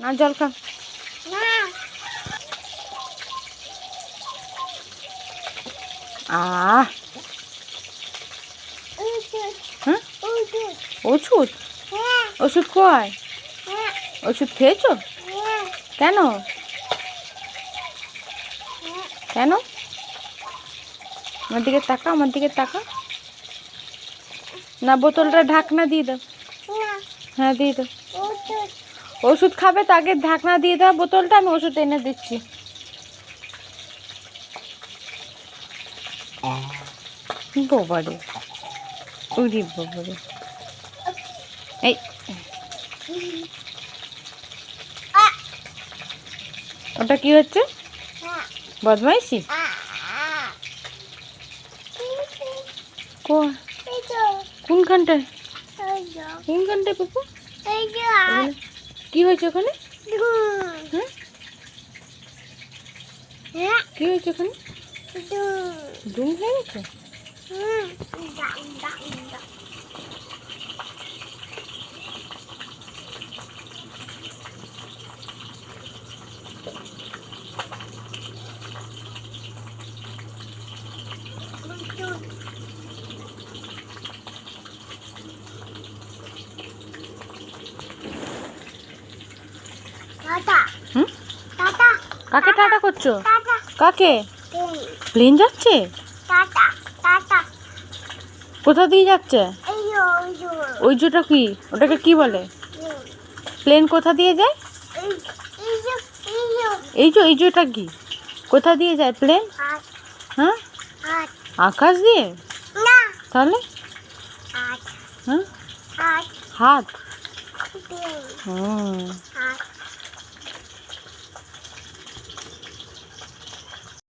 না জল খা। হ্যাঁ ওষুধ, ওষুধ কয়? ওষুধ খেয়েছো? কেন কেন? আমার দিকে তাকা, আমার দিকে তাকা। না বোতলটা ঢাকনা দিয়ে দাও। হ্যাঁ দিয়ে দাও। ওষুধ খাবে তো আগে ঢাকনা দিয়ে দাও বোতলটা, আমি ওষুধ এনে দিচ্ছি। বাবারে, উরি বাবারে। এই ওটা কি হচ্ছে? বদমাইশি? কোনখানটায়? কোনখানটায় পাপু? কি হয়েছে ওখানে? হ্যাঁ কি হয়েছে ওখানে? ডুম হয়ে গেছে? কাকে টাটা করছো? কাকে? প্লেন যাচ্ছে? কোথা দিয়ে যাচ্ছে? ওই জোটা কি? ওটাকে কি বলে? প্লেন কোথা দিয়ে যায়? এই জোটা কি? কোথা দিয়ে যায় প্লেন? হ্যাঁ আকাশ দিয়ে? তাহলে হ্যাঁ হাত।